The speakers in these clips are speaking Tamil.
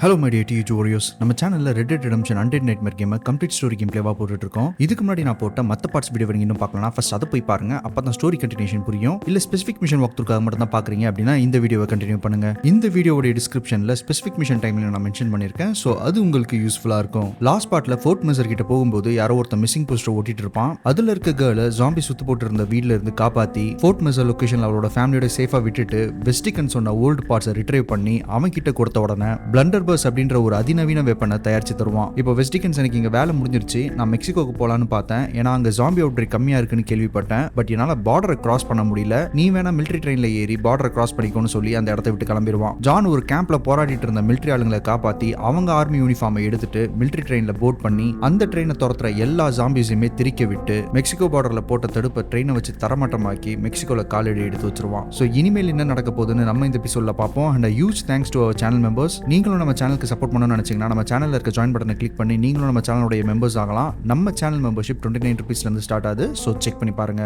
Hello my dear TH Warriors. நம்ம சேனல்ல RDR2 Undead Nightmare கேமை கம்ப்ளீட் ஸ்டோரி கேம் பிளேவா போட்டுட்டு இருக்கோம். இதுக்கு முன்னாடி நான் போட்ட மத்த பார்ட்ஸ் வீடியோ நீங்க இன்னும் பார்க்கலனா ஃபர்ஸ்ட் அதை போய் பாருங்க. அப்பதான் ஸ்டோரி கண்டினியூஷன் புரியும். இல்ல ஸ்பெசிபிக் மிஷன் வாக் த்ரூக்காக மட்டும் தான் பாக்குறீங்க அப்படினா இந்த வீடியோவை கண்டினியூ பண்ணுங்க. இந்த வீடியோவோட டிஸ்கிரிப்ஷன்ல ஸ்பெசிபிக் மிஷன் டைம்ல நான் மென்ஷன் பண்ணிருக்கேன். சோ அது உங்களுக்கு யூஸ்ஃபுல்லா இருக்கும். லாஸ்ட் பார்ட்ல ஃபோர்ட் மெசர் கிட்ட போகும்போது யாரோ ஒருத்தன் மிஸ்ஸிங் போஸ்டர் ஓட்டிட்டு இருப்பான். அதுல இருக்க கேர்ள ஜாம்பி சுத்து போட்டு இருந்த வீட்ல இருந்து காப்பாத்தி ஃபோர்ட் மெசர் லொகேஷன்ல அவளோட ஃபேமிலியோட சேஃபா விட்டுட்டு வெஸ்டிகன் சொன்ன ஓல்ட் பார்ட்ஸை ரிட்ரைவ் பண்ணி அவன் கிட்ட கொடுத்த உடனே பிளண்டர்பர்ஸ் அப்படின்ற ஒரு அதிநவீன வெப்பனை தயாரிச்சு தருவான். இப்போ வெஸ்டிகன்ஸ் எனக்கு இங்க வேலை முடிஞ்சிருச்சு, நான் மெக்சிகோக்கு போலான்னு பார்த்தேன். ஏன்னா அங்க ஜாம்பி அவுட்ரேக் கம்மியா இருக்குன்னு கேள்விப்பட்டேன். பட் என்னால பார்டரை கிராஸ் பண்ண முடியல, நீ வேணா மிலிட்டரி ட்ரெயின்ல ஏறி பார்டரை கிராஸ் பண்ணிக்கோன்னு சொல்லி அந்த இடத்த விட்டு கிளம்பிடுவான். ஜான் ஒரு கேம்ப்ல போராடிட்டு இருந்த மிலிட்டரி ஆளுங்களை காப்பாத்தி அவங்க ஆர்மி யூனிஃபார்மை எடுத்துட்டு மிலிட்டரி ட்ரெயின்ல போட் பண்ணி அந்த ட்ரெயினை துரத்துற எல்லா ஜாம்பிஸுமே திரிக்க விட்டு மெக்சிகோ பார்டர்ல போட்ட தடுப்பை ட்ரெயினை வச்சு தரமாட்டமாக்கி மெக்சிகோல காலடி எடுத்து வச்சிருவான். ஸோ இனிமேல் என்ன நடக்க போகுதுன்னு நம்ம இந்த எபிசோட்ல பார்ப்போம். And huge thanks to our channel members. நீங்களும் நம்ம சேனலுக்கு சப்போர்ட் பண்ணணும்னு நினைச்சீங்கன்னா நம்ம சேனல்ல இருக்க ஜாயின் பட்டனை கிளிக் பண்ணி நீங்களும் நம்ம சேனலுடைய மெம்பர்ஸ் ஆகலாம். நம்ம சேனல் மெம்பர்ஷிப் 29 rupeesல இருந்து ஸ்டார்ட் ஆகுது. ஸோ செக் பண்ணி பாருங்க.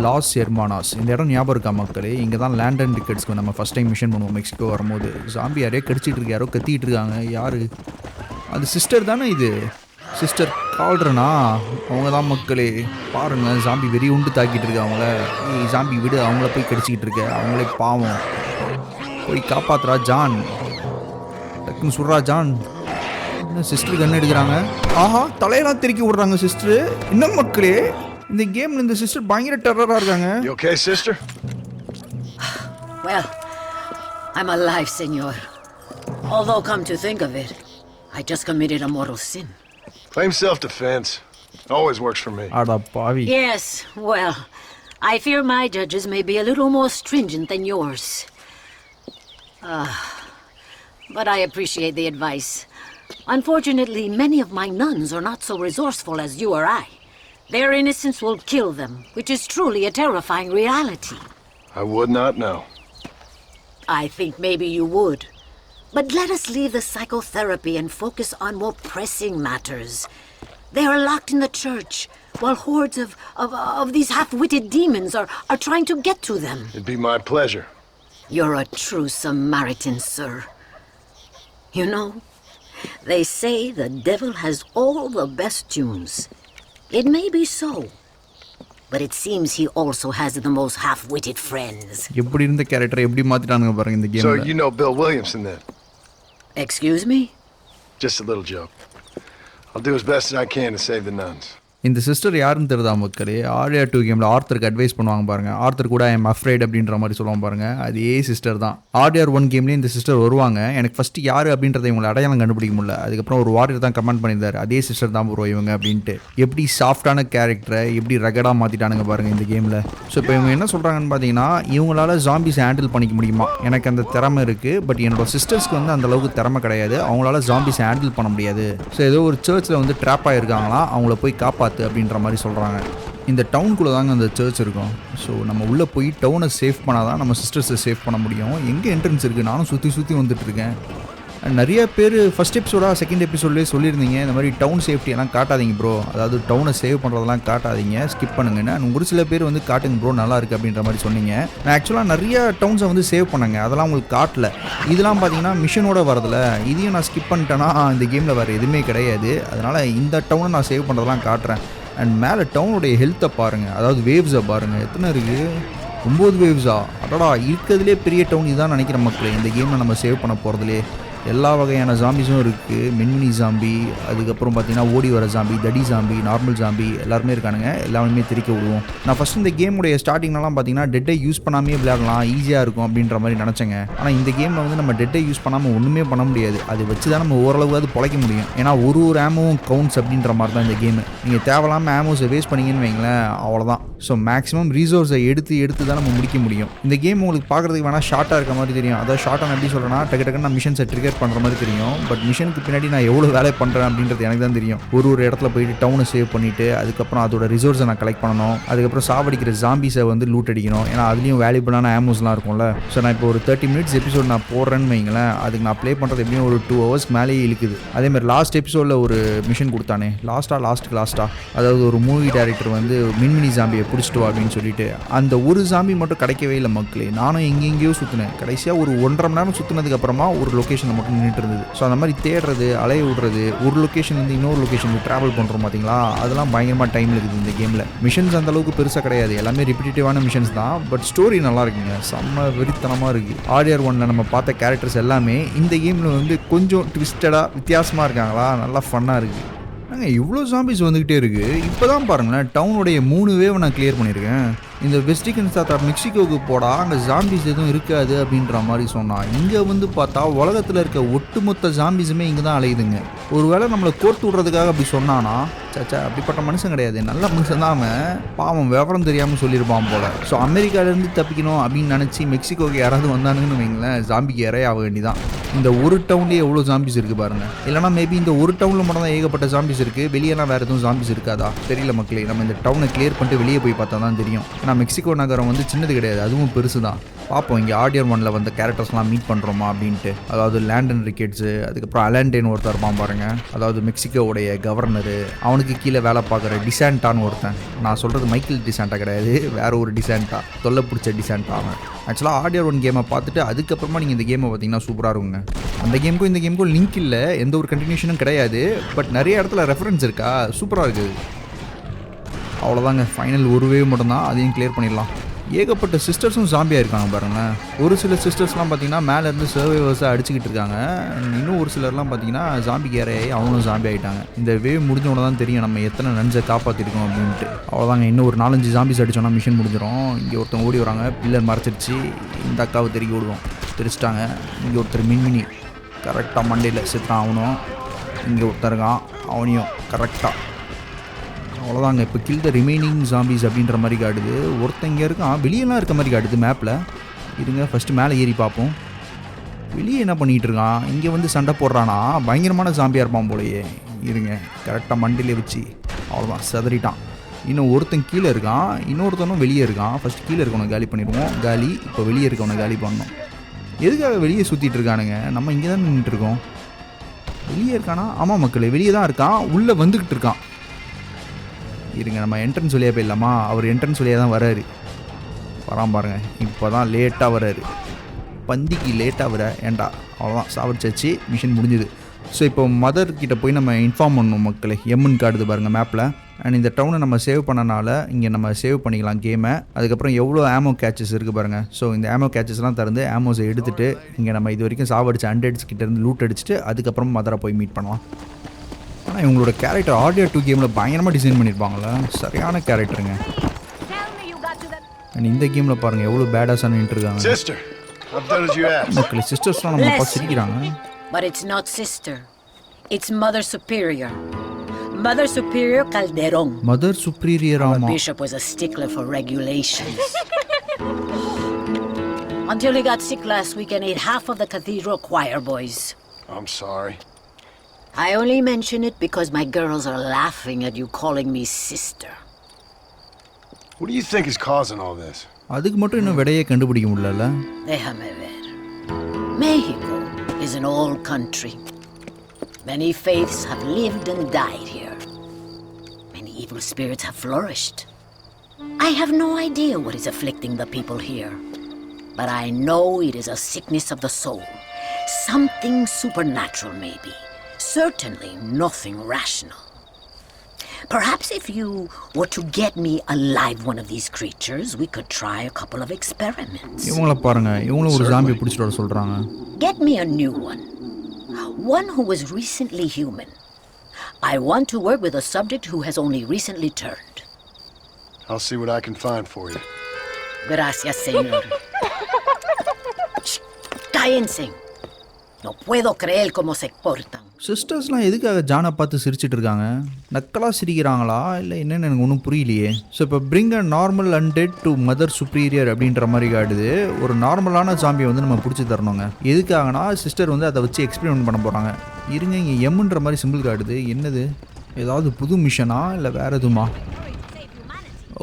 லாஸ் ஹெர்மானாஸ் இந்த இடம் ஞாபகம் இருக்கா மக்களே? இங்கே தான் லேண்டன் ரிக்கெட்ஸ்க்கு நம்ம ஃபர்ஸ்ட் டைம் மிஷன் பண்ணுவோம் மெக்சிகோ வரும்போது. ஜாம்பி யாரே கடிச்சிட்டு இருக்கு, யாரோ கத்திட்டு இருக்காங்க. யாரு அது? சிஸ்டர் தானே இது? சிஸ்டர் கால்றனா? அவங்க தான் மக்களே. பாருங்க, ஜாம்பி வெறி உண்டு தாக்கிட்டு இருக்கு அவங்கள. ஜாம்பி விடு, அவங்கள போய் கடிச்சிக்கிட்டு இருக்க. அவங்களே பாவம், போய் காப்பாத்துறா ஜான். டக்குன்னு சுடுறா ஜான். என்ன சிஸ்டர் கண்ணு எடுக்கிறாங்க? ஆஹா, தலையெல்லாம் திருக்கி விடுறாங்க சிஸ்டர். என்ன மக்களே, இந்த கேம்ல இந்த சிஸ்டர் பயங்கர டெரரா இருக்காங்க. You okay, sister? Well, I'm alive, senor. Although, come to think of it, I just committed a mortal sin. Claim self-defense. Always works for me. அட பாவி. Yes, well, I fear my judges may be a little more stringent than yours. But I appreciate the advice. Unfortunately, many of my nuns are not so resourceful as you or I. Their innocence will kill them, which is truly a terrifying reality. I would not know. I think maybe you would. But let us leave the psychotherapy and focus on more pressing matters. They are locked in the church, while hordes of these half-witted demons are trying to get to them. It'd be my pleasure. You're a true Samaritan, sir. You know, they say the devil has all the best tunes. It may be so, but it seems he also has the most half-witted friends. எப்படி இருந்த கேரக்டரை எப்படி மாத்திட்டானுங்க பாருங்க இந்த கேம்ல. So you know Bill Williamson then? Excuse me? Just a little joke. I'll do as best as I can to save the nuns. இந்த சிஸ்டர் யாருன்னு தெரியுதா மக்களே? RDR2 கேமில் ஆர்த்தருக்கு அட்வைஸ் பண்ணுவாங்க பாருங்க. ஆர்த்தர் கூட ஐம் அஃப்ரைட் அப்படின்ற மாதிரி சொல்லுவாங்க பாருங்க. அதே சிஸ்டர் தான். RDR1 கேம்லேயும் இந்த சிஸ்டர் வருவாங்க. எனக்கு ஃபர்ஸ்ட் யார் அப்படின்றத இவங்களை அடையாளம் கண்டுபிடிக்க முடியல. அதுக்கப்புறம் ஒரு வாரியர் தான் கமெண்ட் பண்ணியிருந்தாரு, அதே சிஸ்டர் தான் வருவோம் இவங்க அப்படின்ட்டு. எப்படி சாஃப்டான கேரக்டரை எப்படி ரகடாக மாற்றிட்டானுங்க பாருங்க இந்த கேமில். ஸோ இப்போ இவங்க என்ன சொல்கிறாங்கன்னு பார்த்தீங்கன்னா, இவங்களால ஜாம்பிஸ் ஹேண்டில் பண்ணிக்க முடியுமா? எனக்கு அந்த திறமை இருக்குது, பட் என்னோட சிஸ்டர்ஸ்க்கு வந்து அந்த அளவுக்கு திறமை கிடையாது. அவங்களால ஜாம்பிஸ் ஹேண்டில் பண்ண முடியாது. ஸோ ஏதோ ஒரு சர்ச்சில் வந்து ட்ராப் ஆகிருக்காங்களா, அவங்கள போய் காப்பாற்று அப்படின்ற மாதிரி சொல்கிறாங்க. இந்த டவுனுக்குள்ளே தாங்க அந்த சர்ச் இருக்கும். ஸோ நம்ம உள்ளே போய் டவுனை சேவ் பண்ணால் தான் நம்ம சிஸ்டர்ஸை சேவ் பண்ண முடியும். எங்கே என்ட்ரன்ஸ் இருக்குது? நானும் சுற்றி வந்துட்டுருக்கேன். நிறைய பேர் ஃபஸ்ட் எபிசோடா செகண்ட் எபிசோட்லேயே சொல்லியிருந்தீங்க, இந்த மாதிரி டவுன் சேஃப்டி எல்லாம் காட்டாதீங்க ப்ரோ, அதாவது டவுனை சேவ் பண்ணுறதெல்லாம் காட்டாதீங்க, ஸ்கிப் பண்ணுங்கன்னு. ஒரு சில பேர் வந்து காட்டுங்க ப்ரோ நல்லா இருக்குது அப்படின்ற மாதிரி சொன்னீங்க. நான் ஆக்சுவலாக நிறைய டவுன்ஸை வந்து சேவ் பண்ணேங்க, அதெல்லாம் உங்களுக்கு காட்டல. இதெல்லாம் பார்த்தீங்கன்னா மிஷனோட வரதில்ல. இதையும் நான் ஸ்கிப் பண்ணிட்டேன்னா இந்த கேமில் வேறு எதுவுமே கிடையாது. அதனால் இந்த டவுனை நான் சேவ் பண்ணுறதெல்லாம் காட்டுறேன். அண்ட் மேலே டவுனுடைய ஹெல்த்தை பாருங்கள், அதாவது வேவ்ஸை பாருங்கள். எத்தனை இருக்குது? 9 வேவ்ஸா? அடடா, இருக்கிறதுலே பெரிய டவுன் இதான் நினைக்கிற மக்களே. இந்த கேமில் நம்ம சேவ் பண்ண போகிறதுலே எல்லா வகையான ஜாம்பிஸும் இருக்குது. மின்மினி ஜாம்பி, அதுக்கப்புறம் பார்த்தீங்கன்னா ஓடி வர ஜாம்பி, தடி ஜாம்பி, நார்மல் ஜாம்பி எல்லாருமே இருக்கானுங்க. எல்லாமே திரிக்க விடுவோம். நான் ஃபஸ்ட் இந்த கேமுடைய ஸ்டார்டிங்லாம் பார்த்தீங்கன்னா டெட்டை யூஸ் பண்ணாமே விளையாடலாம், ஈஸியாக இருக்கும் அப்படின்ற மாதிரி நினச்சேங்க. ஆனால் இந்த கேமில் வந்து நம்ம டெட்டை யூஸ் பண்ணாமல் ஒன்றுமே பண்ண முடியாது. அது வச்சு தான் நம்ம ஓரளவுக்கு பொழைக்க முடியும். ஏன்னா ஒரு ஆமோவும் கவுண்ட்ஸ் அப்படின்ற மாதிரி தான் இந்த கேமு. நீங்கள் தேவையில்லாமல் ஆமோஸை வேஸ்ட் பண்ணிங்கன்னு வைங்களேன், அவ்வளோதான். ஸோ மேக்ஸிமம் ரீசோர்ஸை எடுத்து தான் நம்ம முடிக்க முடியும். இந்த கேம் உங்களுக்கு பார்க்குறதுக்கு வேணால் ஷார்ட்டாக இருக்க மாதிரி தெரியும். அதாவது ஷார்ட்டாக எப்படி சொல்கிறேன்னா, டக்கு நான் மிஷன்ஸை ட்ரிகர் பண்ணுற மாதிரி தெரியும். பட் மிஷனுக்கு பின்னாடி நான் எவ்வளோ வேலை பண்ணுறேன் அப்படின்றது எனக்கு தான் தெரியும். ஒரு இடத்துல போயிட்டு டவுனை சேவ் பண்ணிவிட்டு அதுக்கப்புறம் அதோட ரிசோர்ஸை நான் கலெக்ட் பண்ணணும். அதுக்கப்புறம் சாவடிக்கிற ஜாம்பிஸை வந்து லூட் அடிக்கணும். ஏன்னா அதுலேயும் வேல்யூபிளான ஆமோஸ்லாம் இருக்கும்ல. ஸோ நான் இப்போ ஒரு 30 minutes எபிசோட் நான் போடுறேன்னு வைங்களேன், அதுக்கு நான் ப்ளே பண்ணுறது எப்படியும் ஒரு 2 hours மேலேயே இழுக்குது. அதேமாதிரி லாஸ்ட் எபிசோடில் ஒரு மிஷன் கொடுத்தானே, லாஸ்ட்டாக அதாவது ஒரு மூவி டைரக்டர் வந்து மின்மினி ஜாம்பியை பிடிச்சிட்டு வா அப்படின்னு சொல்லிட்டு அந்த ஒரு ஜாம்பி மட்டும் கிடைக்கவே இல்லை மக்களே. நானும் எங்கெங்கேயோ சுற்றினேன். கடைசியாக ஒரு 1.5 மணி நேரம் சுற்றினதுக்கு அப்புறமா ஒரு லொக்கேஷனில் மட்டும் நின்றுட்டு இருந்தது. ஸோ அந்த மாதிரி தேடுறது, அலைய விடுறது, ஒரு லொக்கேஷன்லேருந்து இன்னொரு லொக்கேஷனுக்கு ட்ராவல் பண்ணுறோம் பார்த்தீங்களா, அதெல்லாம் பயங்கரமாக டைம் இருக்குது இந்த கேமில். மிஷன்ஸ் அந்த அளவுக்கு பெருசாக கிடையாது, எல்லாமே ரிப்பீட்டேட்டிவான மிஷன்ஸ் தான். பட் ஸ்டோரி நல்லா இருக்குங்க, செம்ம வெறித்தனமாக இருக்குது. RDR1ல நம்ம பார்த்த கேரக்டர்ஸ் எல்லாமே இந்த கேமில் வந்து கொஞ்சம் ட்விஸ்டடாக வித்தியாசமாக இருக்காங்களா, நல்லா ஃபன்னாக இருக்குது. இவ்வளோ ஜாம்பிஸ் வந்துக்கிட்டே இருக்குது. இப்போ தான் பாருங்களேன், டவுனுடைய 3 வேவ் நான் கிளியர் பண்ணியிருக்கேன். இந்த வெஸ்டிகன் தாத்தா மெக்சிகோவுக்கு போடா, அங்கே ஜாம்பிஸ் எதுவும் இருக்காது அப்படின்ற மாதிரி சொன்னான். இங்கே வந்து பார்த்தா உலகத்தில் இருக்க ஒட்டுமொத்த ஜாம்பிஸுமே இங்கே தான் அலையுதுங்க. ஒருவேளை நம்மளை கோர்த்து விட்றதுக்காக அப்படி சொன்னானா? சாச்சா, அப்படிப்பட்ட மனுஷன் கிடையாது, நல்ல மனுஷன் தான் அவன். பாவம் விவரம் தெரியாமல் சொல்லியிருப்பான் போல. ஸோ அமெரிக்காவிலேருந்து தப்பிக்கணும் அப்படின்னு நினச்சி மெக்சிகோவுக்கு யாராவது வந்தானுங்கன்னு வைங்களேன், ஜாம்பிக்கு இறையாக வேண்டிதான். இந்த ஒரு டவுன்லேயே எவ்வளோ ஜாம்பிஸ் இருக்குது பாருங்கள். இல்லைனா மேபி இந்த ஒரு டவுனில் மட்டும் தான் ஏகப்பட்ட ஜாம்பிஸ் இருக்குது, வெளியெல்லாம் வேறு எதுவும் ஜாம்பிஸ் இருக்காதா தெரியல மக்களே. நம்ம இந்த டவுனை கிளியர் பண்ணிட்டு வெளியே போய் பார்த்தா தான் தெரியும். ஏன்னா மெக்சிகோ நகரம் வந்து சின்னது கிடையாது, அதுவும் பெருசு தான். பார்ப்போம் இங்கே RDR1ல வந்த கேரக்டர்ஸ்லாம் மீட் பண்ணுறோமா அப்படின்ட்டு. அதாவது லேண்டன், ரிக்கெட்ஸு, அதுக்கப்புறம் அலாண்டேன் ஒருத்தர் இருப்பான் பாருங்கள், அதாவது மெக்சிகோவுடைய கவர்னரு. அவனுக்கு கீழே வேலை பார்க்குற டிசாண்டான்னு ஒருத்தன். நான் சொல்கிறது மைக்கேல் டிசாண்டா கிடையாது, வேற ஒரு டிசாண்டா, தொல்லை பிடிச்ச டிசாண்டா அவன். ஆக்சுவலாக RDR1 கேமை பார்த்துட்டு அதுக்கப்புறமா நீங்கள் இந்த கேமை பார்த்தீங்கன்னா சூப்பராக இருக்குங்க. அந்த கேமுக்கும் இந்த கேமுக்கும் லிங்க் இல்லை, எந்த ஒரு கண்டினியூஷனும் கிடையாது. பட் நிறைய இடத்துல ரெஃபரன்ஸ் இருக்கா, சூப்பராக இருக்குது. அவ்வளோதாங்க, ஃபைனல் ஒரு வேவ் மட்டும்தான், அதையும் கிளியர் பண்ணிடலாம். ஏகப்பட்ட சிஸ்டர்ஸும் ஜாம்பியாக இருக்காங்க பாருங்களேன். ஒரு சில சிஸ்டர்ஸ்லாம் பார்த்தீங்கன்னா மேலேருந்து சர்வைவர்ஸாக அடிச்சுக்கிட்டு இருக்காங்க. இன்னும் ஒரு சிலர்லாம் பார்த்தீங்கன்னா ஜாம்பி கேரையாகி அவங்களும் ஜாம்பி ஆகிட்டாங்க. இந்த வேவ் முடிஞ்சவொன்னே தான் தெரியும் நம்ம எத்தனை நஞ்சை காப்பாற்றிருக்கோம் அப்படின்ட்டு. அவ்வளோதாங்க, இன்னும் ஒரு 4-5 ஜாம்பிஸ் அடிச்சோன்னா மிஷன் முடிஞ்சிடும். இங்கே ஒருத்தவங்க ஓடி வராங்க, பில்லர் மறைச்சிருச்சு, இந்த அக்காவை தெருக்கி விடுவோம், தெரிச்சிட்டாங்க. இங்கே ஒருத்தர் மின்மினி கரெக்டாக மண்டையில் செத்தான், அவனும். இங்கே ஒருத்தர் இருக்கான், அவனையும் கரெக்டாக. அவ்வளோதாங்க, இப்போ கில் த ரிமைனிங் ஜாம்பிஸ் அப்படின்ற மாதிரி காட்டுது. ஒருத்தன் இங்கே இருக்கான், வெளியெல்லாம் இருக்க மாதிரி காட்டுது மேப்பில். இருங்க ஃபஸ்ட்டு மேலே ஏறி பார்ப்போம். வெளியே என்ன பண்ணிகிட்டு இருக்கான், இங்கே வந்து சண்டை போடுறானா, பயங்கரமான ஜாம்பியாக இருப்பான் போலையே. இருங்க கரெக்டாக மண்டிலே வச்சு அவ்வளோதான் செதறிட்டான். இன்னும் ஒருத்தன் கீழே இருக்கான், இன்னொருத்தனும் வெளியே இருக்கான். ஃபஸ்ட்டு கீழே இருக்கவனை காலி பண்ணிடுவோம், காலி. இப்போ வெளியே இருக்கவனை காலி பண்ணணும். எதுக்காக வெளியே சுற்றிட்டு இருக்கானுங்க, நம்ம இங்கே தான் நின்றுட்டுருக்கோம். வெளியே இருக்கானா? ஆமாம் மக்களே, வெளியே தான் இருக்கான், உள்ளே வந்துக்கிட்டு இருக்கான். இருங்க நம்ம என்ட்ரன்ஸ் வழியாக போயிடலாமா? அவர் என்ட்ரன்ஸ் வழியாக தான் வராரு, வரான் பாருங்கள். இப்போ தான் லேட்டாக வராரு, பந்திக்கு லேட்டாக வர ஏண்டா. அவ்வளோதான், சாவடிச்சாச்சு, மிஷன் முடிஞ்சுது. ஸோ இப்போ மதர்கிட்ட போய் நம்ம இன்ஃபார்ம் பண்ணணும் மக்களே. எம்முன்னு காட்டுது பாருங்கள் மேப்பில். அண்ட் இந்த டவுனை நம்ம சேவ் பண்ணனால இங்கே நம்ம சேவ் பண்ணிக்கலாம் கேமை. அதுக்கப்புறம் எவ்வளோ ஆமோ கேச்சஸ் இருக்குது பாருங்கள். ஸோ இந்த ஆமோ கேச்சஸ்லாம் திறந்து ஆமோஸை எடுத்துகிட்டு இங்கே நம்ம இது வரைக்கும் சாவடிச்ச அண்டெட்ஸ் கிட்டேருந்து லூட் அடிச்சுட்டு அதுக்கப்புறம் மதரை போய் மீட் பண்ணலாம். ஆனால் இவங்களோட கேரக்டர் RDR2 கேமில் பயங்கரமாக டிசைன் பண்ணியிருப்பாங்களே, சரியான கேரக்டருங்க. அண்ட் இந்த கேமில் பாருங்கள் எவ்வளோ பேடாஸாக நின்றுருக்காங்க மக்கள். சிஸ்டர்ஸ்லாம் நம்ம பார்த்து சிரிக்கிறாங்க. But it's not sister. It's Mother Superior. Mother Superior Calderon. Mother Superior. Our bishop was a stickler for regulations. Until he got sick last week and ate half of the cathedral choir boys. I'm sorry. I only mention it because my girls are laughing at you calling me sister. What do you think is causing all this? அதுக்கு மட்டும் இன்னும் விடையே கண்டுபிடிக்க முடியல. Déjame ver. Mexico is an old country. Many faiths have lived and died here. Many evil spirits have flourished. I have no idea what is afflicting the people here, but I know it is a sickness of the soul. Something supernatural, maybe. Certainly nothing rational. Perhaps if you were to get me alive one of these creatures, we could try a couple of experiments. இவங்கள பாருங்க, இவங்களும் ஒரு ஜாம்பி பிடிச்சிட்டு வர சொல்றாங்க. Get me a new one. One who was recently human. I want to work with a subject who has only recently turned. I'll see what I can find for you. Gracias, señor. Cállense. No puedo creer cómo se portan. சிஸ்டர்ஸ்லாம் எதுக்காக ஜானை பார்த்து சிரிச்சிட்டு இருக்காங்க? நக்கலாக சிரிக்கிறாங்களா இல்லை என்னென்னு எனக்கு ஒன்றும் புரியலையே. ஸோ இப்போ bring a normal undead to mother superior அப்படின்ற மாதிரி காட்டுது. ஒரு நார்மலான ஜாம்பியை வந்து நம்ம பிடிச்சி தரணுங்க. எதுக்காகனா சிஸ்டர் வந்து அதை வச்சு எக்ஸ்பெரிமெண்ட் பண்ண போகிறாங்க. இருங்க, இங்கே எம்ன்ற மாதிரி சிம்பிள் காட்டுது. என்னது? ஏதாவது புது மிஷனா இல்லை வேறு எதுவுமா?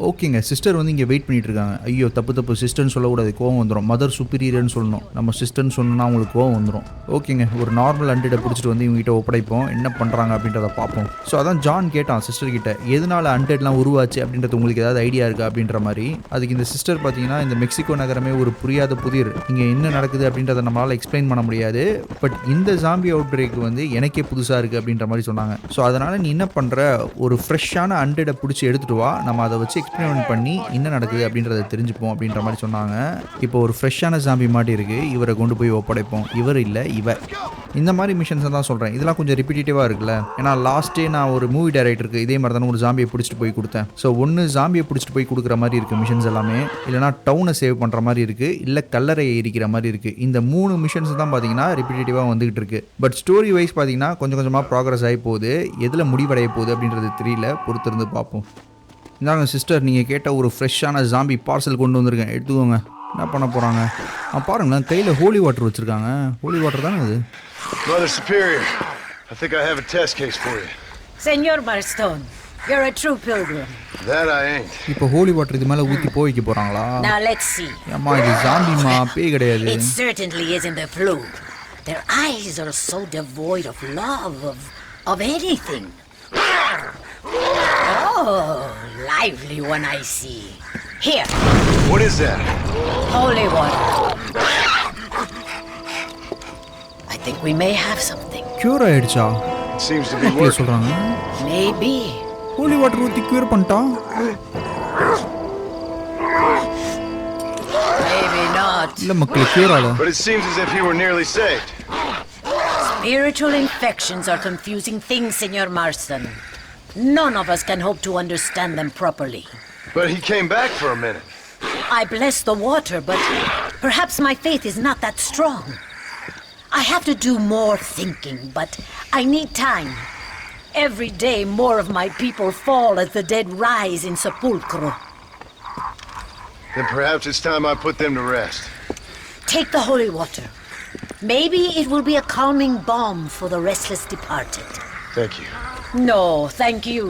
ஓகேங்க, சிஸ்டர் வந்து இங்கே வெயிட் பண்ணிட்டு இருக்காங்க. ஐயோ தப்பு சிஸ்டர்னு சொல்லக்கூடாது, கோவம் வந்துடும். மதர் சுப்பீரியர்னு சொல்லணும். நம்ம சிஸ்டர்னு சொன்னோன்னா அவங்களுக்கு கோவம் வந்துடும். ஓகேங்க, ஒரு நார்மல் அன்டெட்டை பிடிச்சிட்டு வந்து இவங்ககிட்ட ஒப்படைப்போம். என்ன பண்ணுறாங்க அப்படின்றத பார்ப்போம். ஸோ அதான் ஜான் கேட்டான் சிஸ்டர் கிட்ட, எதனால அன்டெட்லாம் உருவாச்சு அப்படின்றது உங்களுக்கு ஏதாவது ஐடியா இருக்கா அப்படின்ற மாதிரி. அதுக்கு இந்த சிஸ்டர் பார்த்தீங்கன்னா, இந்த மெக்சிகோ நகரமே ஒரு புரியாத புதிர், இங்கே என்ன நடக்குது அப்படின்றத நம்மளால் எக்ஸ்பிளைன் பண்ண முடியாது. பட் இந்த ஜாம்பி அவுட் பிரேக் வந்து எனக்கே புதுசாக இருக்குது அப்படின்ற மாதிரி சொன்னாங்க. ஸோ அதனால் நீ என்ன பண்ணுற, ஒரு ஃப்ரெஷ்ஷான அன்டெட்டை பிடிச்சி எடுத்துகிட்டு வா, நம்ம அதை வச்சு எக்ஸ்பெரிமெண்ட் பண்ணி என்ன நடக்குது அப்படின்றத தெரிஞ்சுப்போம் அப்படின்ற மாதிரி சொன்னாங்க. இப்போ ஒரு ஃப்ரெஷ்ஷான ஜாம்பி மாட்டி இருக்கு, இவரை கொண்டு போய் ஒப்படைப்போம். இவர் இல்லை இவ. இந்த மாதிரி மிஷன்ஸ் தான் சொல்கிறேன். இதெல்லாம் கொஞ்சம் ரிப்பீட்டேட்டிவாக இருக்குல்ல. ஏன்னா லாஸ்ட்டே நான் ஒரு மூவி டைரக்டருக்கு இதே மாதிரி தானே ஒரு ஜாம்பியை பிடிச்சிட்டு போய் கொடுத்தேன். ஸோ ஒன்று ஜாம்பியை பிடிச்சிட்டு போய் கொடுக்குற மாதிரி இருக்குது மிஷன்ஸ் எல்லாமே, இல்லைனா டவுனை சேவ் பண்ணுற மாதிரி இருக்குது, இல்லை கல்லறையை எரிக்கிற மாதிரி இருக்குது. இந்த 3 மிஷன்ஸ் தான் பார்த்தீங்கன்னா ரிப்பீட்டேட்டிவாக வந்துகிட்டு இருக்கு. பட் ஸ்டோரி வைஸ் பார்த்தீங்கன்னா கொஞ்சம் கொஞ்சமாக ப்ராக்ரஸ் ஆகி போகுது. எதில் முடிவடைய போகுது அப்படின்றது தெரியல, பொறுத்திருந்து பார்ப்போம். இந்தாங்க சிஸ்டர், நீங்கள் கேட்ட ஒரு ஃப்ரெஷ்ஷான ஜாம்பி பார்சல் கொண்டு வந்திருக்கேன், எடுத்துக்கோங்க. என்ன பண்ண போகிறாங்க பாருங்களேன், கையில் ஹோலி வாட்டர் வச்சுருக்காங்க. ஹோலி வாட்டர் தானே அது? Mother Superior, I think I have a test case for you. Senor Marston, you're a true pilgrim. That I ain't. இப்போ ஹோலி வாட்டர் இது மேலே ஊற்றி போய்க்க போகிறாங்களா? Now let's see. ஏம்மா இது ஜாம்பிமா, பேய் கிடையாது. It certainly isn't the flu. Their eyes are so devoid of love, of anything. Oh, lively one I see. Here. What is that? Holy water. I think we may have something. Cure ஆயிடுச்சா? It seems to be மக்களே working. சொல்கிறாங்க. Maybe. ஹோலி வாட்டர் ஊற்றி க்யூர் பண்ணிட்டா? Maybe not. இல்லை மக்களே, க்யூர் ஆகல. But it seems as if he were nearly saved. Spiritual infections are confusing things, Senor Marston. None of us can hope to understand them properly. But he came back for a minute. I bless the water, but perhaps my faith is not that strong. I have to do more thinking, but I need time. Every day more of my people fall as the dead rise in sepulchro. Then perhaps it's time I put them to rest. Take the holy water. Maybe it will be a calming balm for the restless departed. Thank you. No, thank you.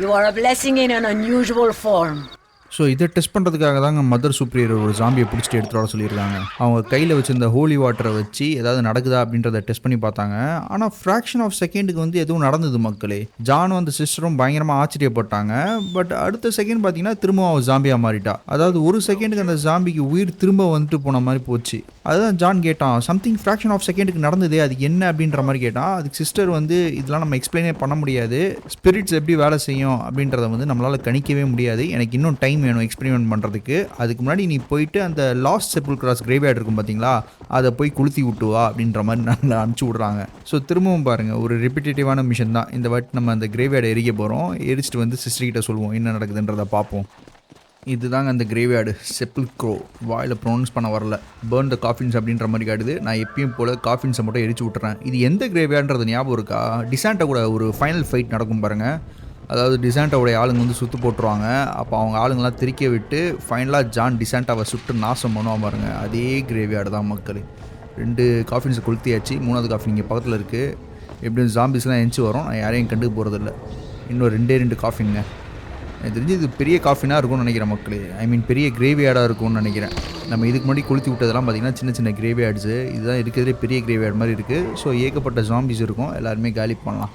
You are a blessing in an unusual form. So இதை டெஸ்ட் பண்ணுறதுக்காக தாங்க மதர் சுப்ரியர் ஒரு ஜாம்பியை பிடிச்சிட்டு எடுத்துகிட்டு வர சொல்லியிருக்காங்க. அவங்க கையில் வச்சுருந்த ஹோலி வாட்டரை வச்சு ஏதாவது நடக்குதா அப்படின்றத டெஸ்ட் பண்ணி பார்த்தாங்க. ஆனால் ஃப்ராக்ஷன் ஆஃப் செகண்டுக்கு வந்து எதுவும் நடந்தது மக்களே. ஜானும் அந்த சிஸ்டரும் பயங்கரமாக ஆச்சரியப்பட்டாங்க. பட் அடுத்த செகண்ட் பார்த்தீங்கன்னா திரும்ப அவள் ஜாம்பியாக மாறிட்டா. அதாவது ஒரு செகண்டுக்கு அந்த ஜாம்பிக்கு உயிர் திரும்ப வந்துட்டு போன மாதிரி போச்சு. அதுதான் ஜான் கேட்டான், சம்திங் ஃப்ராக்ஷன் ஆஃப் செகண்டுக்கு நடந்தது, அது என்ன அப்படின்ற மாதிரி கேட்டான். அதுக்கு சிஸ்டர் வந்து இதெல்லாம் நம்ம எக்ஸ்பிளைனே பண்ண முடியாது, ஸ்பிரிட்ஸ் எப்படி வேலை செய்யும் அப்படின்றத வந்து நம்மளால் கணிக்கவே முடியாது, எனக்கு இன்னும் டைம் வேணும் எக்ஸ்பெரிமெண்ட் பண்ணுறதுக்கு. அதுக்கு முன்னாடி நீ போயிட்டு அந்த லாஸ்ட் செப்புல்க்ராஸ் கிரேவ்யார்ட் இருக்கும் பார்த்தீங்களா, அதை போய் கொளுத்தி விட்டுவா அப்படின்ற மாதிரி நாங்கள் அனுப்பிச்சி விட்றாங்க. ஸோ திரும்பவும் பாருங்கள், ஒரு ரிப்பீட்டேட்டிவான மிஷன் தான். இந்த வாட்டி நம்ம அந்த கிரேவ்யார்டை எரிக்க போகிறோம். எரிச்சிட்டு வந்து சிஸ்டர்கிட்ட சொல்லுவோம் என்ன நடக்குதுன்றதை பார்ப்போம். இதுதாங்க அந்த கிரேவ்யார்டு, செப்புல்க்ரோ. வாயில் ப்ரொனவுன்ஸ் பண்ண வரல. பேர்ன் த காஃபின்ஸ் அப்படின்ற மாதிரி காட்டுது. நான் எப்பயும் போல் காஃபின்ஸை மட்டும் எரிச்சு விட்டுறேன். இது எந்த கிரேவ்யார்டுன்றது ஞாபகம் இருக்கா? டிசாண்டா கூட ஒரு ஃபைனல் ஃபைட் நடக்கும் பாருங்கள். அதாவது டிசாண்டாவுடைய ஆளுங்க வந்து சுற்று போட்டுருவாங்க. அப்போ அவங்க ஆளுங்கெல்லாம் திரிக்க விட்டு ஃபைனலாக ஜான் டிசாண்டாவை சுட்டு நாசம் பண்ணுவான் பாருங்க. அதே கிரேவ்யார்டு தான் மக்கள். 2 காஃபின்ஸை கொளுத்தியாச்சு. 3வது காஃபின் இங்கே பக்கத்தில் இருக்குது. எப்படியும் ஜாம்பிஸ்லாம் எஞ்சி வரும், நான் யாரையும் கண்டுக்க போகிறதில்ல. இன்னும் 2 காஃபின்ங்க. எனக்கு தெரிஞ்சு இது பெரிய காஃபினாக இருக்கும்னு நினைக்கிறேன் மக்களே. ஐ மீன் பெரிய கிரேவ்யார்டாக இருக்கும்னு நினைக்கிறேன். நம்ம இதுக்கு முன்னாடி கொளுத்தி விட்டதெல்லாம் பார்த்திங்கன்னா சின்ன சின்ன கிரேவ்யார்ட்ஸு. இதுதான் இருக்கிறதுலே பெரிய கிரேவ்யார்டு மாதிரி இருக்குது. ஸோ ஏகப்பட்ட ஜாம்பிஸ் இருக்கும், எல்லாருமே காலி பண்ணலாம்.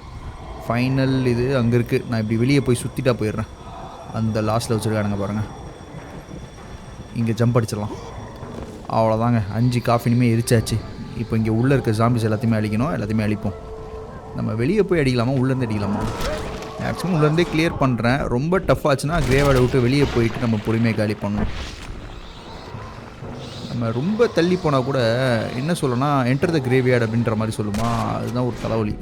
ஃபைனல் இது அங்கே இருக்குது. நான் இப்படி வெளியே போய் சுற்றிட்டா போயிடுறேன். அந்த லாஸ்ட்டில் வச்சுருக்கானுங்க பாருங்கள். இங்கே ஜம்ப் அடிச்சிடலாம். அவ்வளோதாங்க, 5 காஃபினுமே எரிச்சாச்சு. இப்போ இங்கே உள்ளே இருக்க ஜாம்பிஸ் எல்லாத்தையுமே அழிக்கணும். எல்லாத்தையுமே அழிப்போம். நம்ம வெளியே போய் அடிக்கலாமா, உள்ளேருந்து அடிக்கலாமா? மேக்ஸிமம் உள்ளேருந்தே கிளியர் பண்ணுறேன். ரொம்ப டஃப் ஆச்சுன்னா கிரேவார்டை விட்டு வெளியே போயிட்டு நம்ம பொறுமையாக காலி பண்ணணும். நம்ம ரொம்ப தள்ளி போனால் கூட என்ன சொல்லணும்னா என்டர் த கிரேவ்யார்டு அப்படின்ற மாதிரி சொல்லுமா, அதுதான் ஒரு தலைவலி.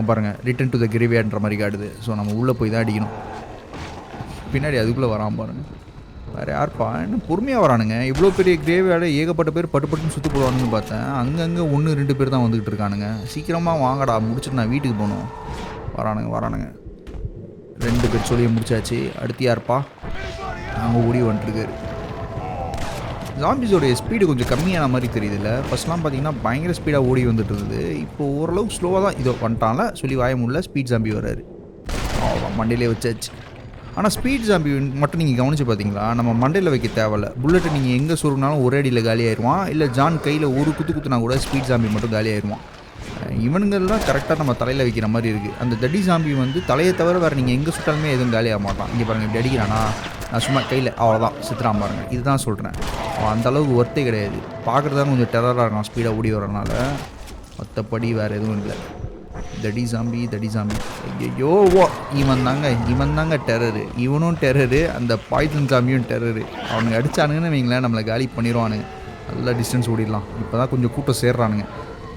பாருங்கள், ரிட்டன் டு த கிரேவ்யார்டுன்ற மாதிரி காட்டுது. ஸோ நம்ம உள்ளே போய் தான் அடிக்கணும். பின்னாடி அதுக்குள்ளே வராமல் பாருங்கள். வேறு யார்ப்பா இன்னும் பொறுமையாக வரானுங்க. இவ்வளோ பெரிய கிரேவியால் ஏகப்பட்ட பேர் பட்டுன்னு சுற்றி போடுவானுன்னு பார்த்தேன். அங்கங்கே 1-2 பேர் தான் வந்துக்கிட்டு இருக்கானுங்க. சீக்கிரமாக வாங்கடா, முடிச்சுட்டு நான் வீட்டுக்கு போகணும். வரானுங்க 2 பேர் சொல்லியே முடிச்சாச்சு. அடுத்து யார்ப்பா? அங்கே ஓடி வந்துட்டுருக்காரு. ஜாம்பிஸோடைய ஸ்பீடு கொஞ்சம் கம்மியான மாதிரி தெரியுதுல்ல. ஃபஸ்ட்லாம் பார்த்தீங்கன்னா பயங்கர ஸ்பீடாக ஓடி வந்துட்டு இருந்தது. இப்போ ஓரளவுக்கு ஸ்லோவாக தான் இதோ வந்துட்டான்ல சொல்லி வாய முடியல. ஸ்பீட் ஜாம்பி வராரு. அவ்வளோதான் மண்டையிலே வச்சாச்சு. ஆனால் ஸ்பீட் ஜாம்பி மட்டும் நீங்கள் கவனித்து பார்த்தீங்களா, நம்ம மண்டையில் வைக்க தேவையில்ல. புல்லெட்டை நீங்கள் எங்கே சொருகினாலும் ஒரே அடியில் காலியாயிருவான். இல்லை ஜான் கையில் ஒரு குத்துனா கூட ஸ்பீட் ஜாம்பி மட்டும் காலியாயிருவான். இவனுங்கள்லாம் கரெக்டாக நம்ம தலையில் வைக்கிற மாதிரி இருக்குது. அந்த தடி ஜாம்பி வந்து தலையை தவிர வேறு நீங்கள் எங்கே சுட்டாலுமே எதுவும் காலியாக மாட்டான். இங்கே பாருங்கள், இப்படி அடிக்கிறானா, நான் சும்மா கையில் அவ்வளோதான் சித்திராம பாருங்கள். இதுதான் சொல்கிறேன். அவன் அந்தளவுக்கு ஒர்த்தே கிடையாது. பார்க்குறதா கொஞ்சம் டெரராக இருக்கான் ஸ்பீடாக ஓடி வரனால. மற்றபடி வேறு எதுவும் இல்லை. தடி ஜாம்பி ஐயோ இவன் தாங்க டெரரு. இவனும் டெரரு, அந்த பாய்சன் ஜாம்பியும் டெரரு. அவனுங்க அடித்தானுங்கன்னு வைங்களேன், நம்மளை காலி பண்ணிடுவானுங்க. நல்லா டிஸ்டன்ஸ் ஓடிடலாம். இப்போ தான் கொஞ்சம் கூட்டம் சேர்றானுங்க.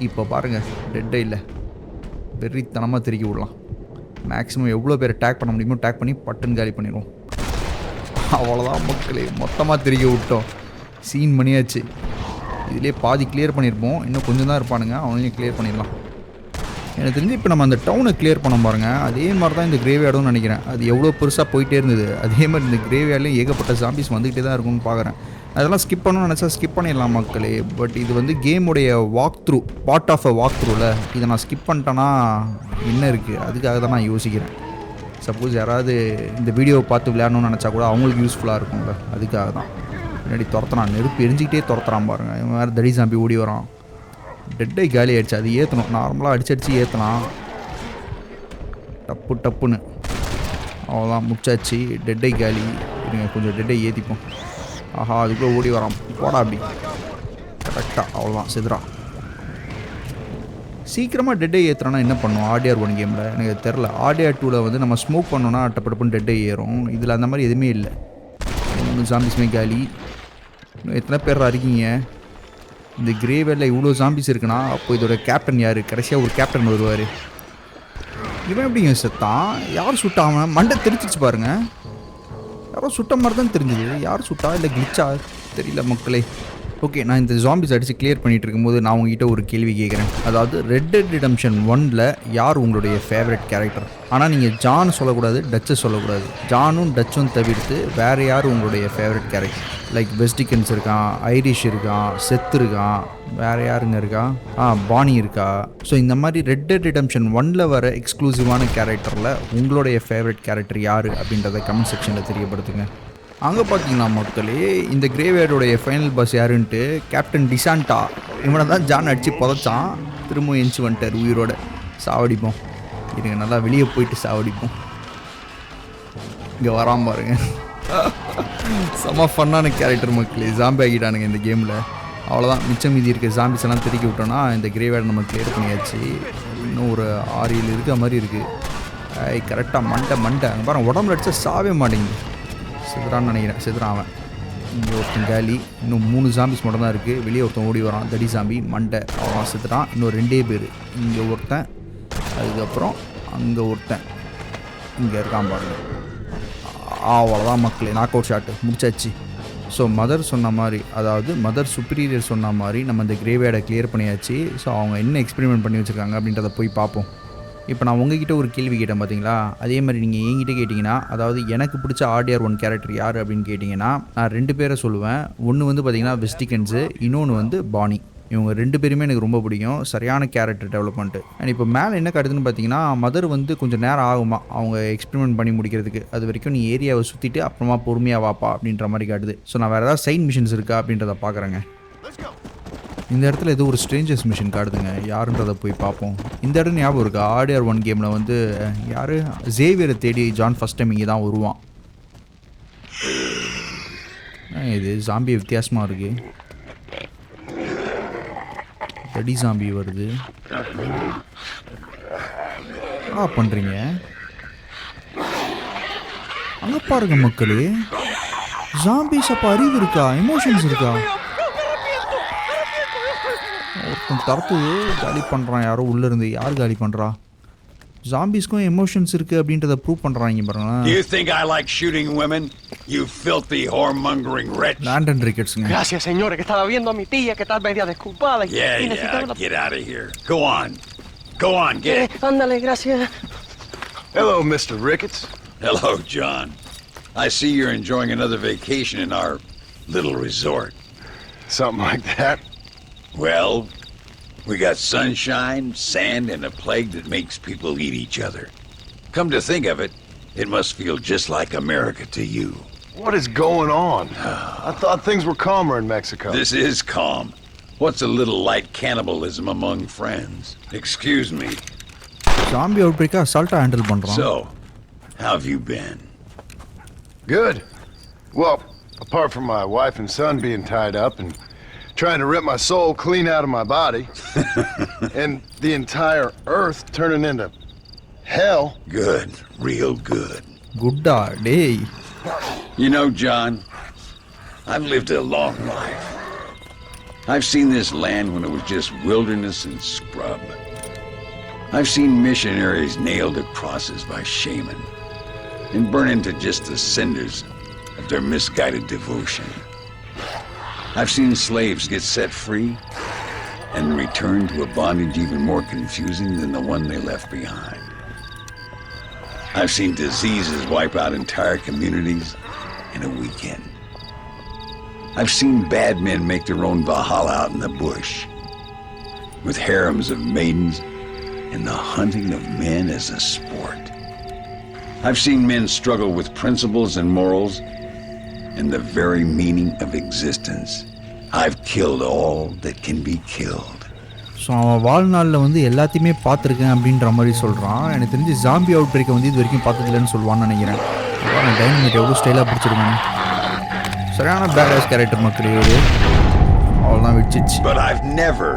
இப்போ பாருங்கள், டெட்டே இல்லை, வெறித்தனமாக திருக்கி விடலாம். மேக்ஸிமம் எவ்வளோ பேர் டேக் பண்ண முடியுமோ டேக் பண்ணி பட்டுன்னு காலி பண்ணிடுவோம். அவ்வளோதான் மக்களே, மொத்தமாக திருக்கி விட்டோம். சீன் பண்ணியாச்சு. இதிலே பாதி கிளியர் பண்ணியிருப்போம். இன்னும் கொஞ்சம் தான் இருப்பானுங்க, அவனையும் கிளியர் பண்ணிடலாம். எனக்கு தெரிஞ்சு இப்போ நம்ம அந்த டவுனை கிளியர் பண்ண பாருங்கள். அதே மாதிரி தான் இந்த கிரேவியார்டுன்னு நினைக்கிறேன். அது எவ்வளோ பெருசாக போயிட்டே இருந்தது, அதே மாதிரி இந்த கிரேவியார்ட்லேயும் ஏகப்பட்ட ஜாம்பிஸ் வந்துக்கிட்டே தான் இருக்கும்னு பார்க்குறேன். அதெல்லாம் ஸ்கிப் பண்ணணும்னு நினச்சா ஸ்கிப் பண்ணிடலாம் மக்களே. பட் இது வந்து கேமுடைய walk through, part of a walk த்ரூவில் இதை நான் ஸ்கிப் பண்ணிட்டேன்னா என்ன இருக்குது, அதுக்காக தான் நான் யோசிக்கிறேன். சப்போஸ் யாராவது இந்த வீடியோவை பார்த்து விளையாடணும்னு நினச்சா கூட அவங்களுக்கு யூஸ்ஃபுல்லாக இருக்கும்ல, அதுக்காக தான். முன்னாடி துரத்துறான், நெருப்பு எரிஞ்சிக்கிட்டே துரத்துறான் பாருங்கள். இவன் வேறு தடி ஜாம்பி ஓடி வரான். டெட்டை காலி ஆகிடுச்சு. அது ஏற்றணும், நார்மலாக அடிச்சு ஏற்றலாம். டப்புன்னு அவ்வளோதான் முடிச்சாச்சு. டெட்டை காலி. இருங்க கொஞ்சம் டெட்டை ஏற்றிப்போம். ஆஹா, அதுக்குள்ளே ஓடி வரான். போடா அப்படி கரெக்டாக. அவ்வளோதான் செதுரா. சீக்கிரமாக டெட்டை ஏற்றுறான்னா என்ன பண்ணுவோம் RDR1 கேமில் எனக்கு தெரில. RDR2வில் வந்து நம்ம ஸ்மோக் பண்ணோன்னா டப்புன்னு டெட்டை ஏறும். இதில் அந்த மாதிரி எதுவுமே இல்லை. ஜாம்பிஸ்மே காலி. எத்தனை பேர் இருக்கீங்க இந்த கிரேவேரில்? இவ்வளோ ஜாம்பிஸ் இருக்குன்னா அப்போ இதோட கேப்டன் யார்? கடைசியாக ஒரு கேப்டன் வருவார். இவன் எப்படிங்க செத்தான்? யார் சுட்டாமல் மண்டை தெரிச்சிச்சு பாருங்கள். யாரோ சுட்ட மாதிரி தான் தெரிஞ்சுது. யார் சுட்டா இல்லை கிளிச்சா தெரியல மக்களே. ஓகே, நான் இந்த ஜாம்பிஸ் அடித்து கிளியர் பண்ணிகிட்டு இருக்கும்போது நான் உங்ககிட்ட ஒரு கேள்வி கேட்குறேன். அதாவது ரெட் டெட் ரிடெம்ப்ஷன் 1ல் யார் உங்களுடைய ஃபேவரட் கேரக்டர்? ஆனால் நீங்கள் ஜான் சொல்லக்கூடாது, டச்சை சொல்லக்கூடாது. ஜானும் டச்சும் தவிர்த்து வேறு யார் உங்களுடைய ஃபேவரட் கேரக்டர்? லைக் வெஸ்டிகன்ஸ் இருக்கான், ஐரிஷ் இருக்கான், செத் இருக்கான், வேறு யாருங்க இருக்கா? பானி இருக்கா? ஸோ இந்த மாதிரி ரெட் டெட் ரிடெம்ப்ஷன் 1ல் வர எக்ஸ்க்ளூசிவான கேரக்டரில் உங்களுடைய ஃபேவரட் கேரக்டர் யார் அப்படின்றத கமெண்ட் செக்ஷனில் தெரியப்படுத்துங்க. அங்கே பார்த்தீங்கன்னா மக்களே, இந்த கிரேவியார்டோடைய ஃபைனல் பாஸ் யாருன்ட்டு கேப்டன் டிசாண்டா. இவனை தான் ஜான் அடித்து புதைச்சான். திரும்பவும் எஞ்சி வந்துட்டார் உயிரோட. சாவடிப்போம். இருங்க நல்லா வெளியே போயிட்டு சாவடிப்போம். இங்கே வராம பாருங்க. செம்ம ஃபன்னான கேரக்டர் மக்களே. ஜாம்பி ஆகிட்டானுங்க இந்த கேமில். அவ்வளோதான், மிச்சம் மீதி இருக்க ஜாம்பிஸ் எல்லாம் திருக்கி விட்டோன்னா இந்த கிரேவியார்டு நம்ம கிளியர் பண்ணியாச்சு. இன்னும் ஒரு 6-7 இருக்க மாதிரி இருக்குது. கரெக்டாக மண்டை அங்கே பாருங்கள், உடம்புல அடித்தா சாவே மாட்டேங்குது. செதுறான்னு நினைக்கிறேன். செதுறான் அவன். இங்கே ஒருத்தன் காலி. இன்னும் 3 ஜாம்பிஸ் மட்டும் தான் இருக்குது. வெளியே ஒருத்தன் ஓடி வரான், தடி ஜாம்பி மண்டை. அவன் செத்துறான். இன்னும் 2 பேர். இங்கே ஒருத்தன், அதுக்கப்புறம் அங்கே ஒருத்தன் இங்கே இருக்கான் பாருங்க. அவ்வளோதான் மக்களே, நாக் அவுட் ஷாட்டு முடிச்சாச்சு. ஸோ மதர் சொன்ன மாதிரி, அதாவது மதர் சுப்பீரியர் சொன்ன மாதிரி நம்ம இந்த கிரேவியார்டை கிளியர் பண்ணியாச்சு. ஸோ அவங்க என்ன எக்ஸ்பெரிமெண்ட் பண்ணி வச்சுருக்காங்க அப்படின்றத போய் பார்ப்போம். இப்போ நான் உங்ககிட்ட ஒரு கேள்வி கேட்டேன் பார்த்தீங்களா, அதே மாதிரி நீங்கள் என்கிட்ட கேட்டிங்கன்னா, அதாவது எனக்கு பிடிச்ச RDR1 கேரக்டர் யார் அப்படின்னு கேட்டிங்கன்னா நான் 2 பேரை சொல்லுவேன். ஒன்று வந்து பார்த்தீங்கன்னா வெஸ்டிகன்ஸு, இன்னொன்று வந்து பானி. இவங்க 2 பேருமே எனக்கு ரொம்ப பிடிக்கும். சரியான கேரக்டர் டெவலப்மெண்ட்டு. அண்ட் இப்போ மேலே என்ன காட்டுதுன்னு பார்த்தீங்கன்னா, மதர் வந்து கொஞ்சம் நேரம் ஆகுமா அவங்க எக்ஸ்பெரிமெண்ட் பண்ணி முடிக்கிறதுக்கு. அது வரைக்கும் நீ ஏரியாவை சுற்றிட்டு அப்புறமா பொறுமையாக வாப்பா அப்படின்ற மாதிரி காட்டுது. ஸோ நான் வேறு ஏதாவது சைட் மிஷின்ஸ் இருக்கா அப்படின்றத பார்க்குறேங்க. இந்த இடத்துல ஏதோ ஒரு ஸ்ட்ரேஞ்சர்ஸ் மிஷின் காட்டுதுங்க. யாருன்றதை போய் பார்ப்போம். இந்த இடம் ஞாபகம் இருக்கா? RDR1 கேமில் வந்து யார் ஜேவியரை தேடி ஜான் ஃபஸ்ட் டைம் இங்கே தான் வருவான். இது ஜாம்பி வித்தியாசமாக இருக்குது. தடி ஜாம்பி வருது. பண்ணுறீங்க அங்கே பாருங்க மக்களே. ஜாம்பிஸ் அப்போ அறிவு இருக்கா? எமோஷன்ஸ் இருக்கா? ஒருத்தன் தரத்து காலி பண்ணுறான். யாரோ உள்ளே இருந்து. யார் காலி பண்ணுறா? ஜாம்பிஸ்க்கும் எமோஷன்ஸ் இருக்குது அப்படின்றத ப்ரூவ் பண்ணுறாங்க பாருங்க. You think I like shooting women? You filthy whoremongering wretch. Landon ரிக்கெட்ஸுங்க. Gracias, señores, que estaba viendo a mi tía que está media desculpada y Yeah, get out of here. Go on. Go on, get it. Ándale, gracias. Hello, Mr. Ricketts. Hello, John. I see you're enjoying another vacation in our little resort. Something like that. Well, we got sunshine, sand, and a plague that makes people eat each other. Come to think of it, it must feel just like America to you. What is going on? I thought things were calmer in Mexico. This is calm. What's a little light cannibalism among friends? Excuse me. Zombie out பிரேக்கை அசால்ட்டாக ஹேண்டில் பண்ணுறான். So, how have you been? Good. Well, apart from my wife and son being tied up and trying to rip my soul clean out of my body, and the entire earth turning into hell. Good. Real good. குட்டா டேய். You know, John, I've lived a long life. I've seen this land when it was just wilderness and scrub. I've seen missionaries nailed to crosses by shaman and burn into just the cinders of their misguided devotion. I've seen slaves get set free and return to a bondage even more confusing than the one they left behind. I've seen diseases wipe out entire communities in a weekend. I've seen bad men make their own Valhalla out in the bush, with harems of maidens and the hunting of men as a sport. I've seen men struggle with principles and morals and the very meaning of existence. I've killed all that can be killed. So அவன் வாழ்நாளில் வந்து எல்லாத்தையுமே பார்த்துருக்கேன் அப்படின்ற மாதிரி சொல்கிறான். எனக்கு தெரிஞ்சு ஜாம்பி அவுட் பிரேக்கை வந்து இது வரைக்கும் பார்த்ததில்லைன்னு சொல்லுவான்னு நினைக்கிறேன். டைனமைட் எவ்வளோ ஸ்டைலாக பிடிச்சிருக்காங்க. சரியான பேடாஸ் கேரக்டர் மக்களே. அவ்வளோதான் வச்சிச்சு. But I've never,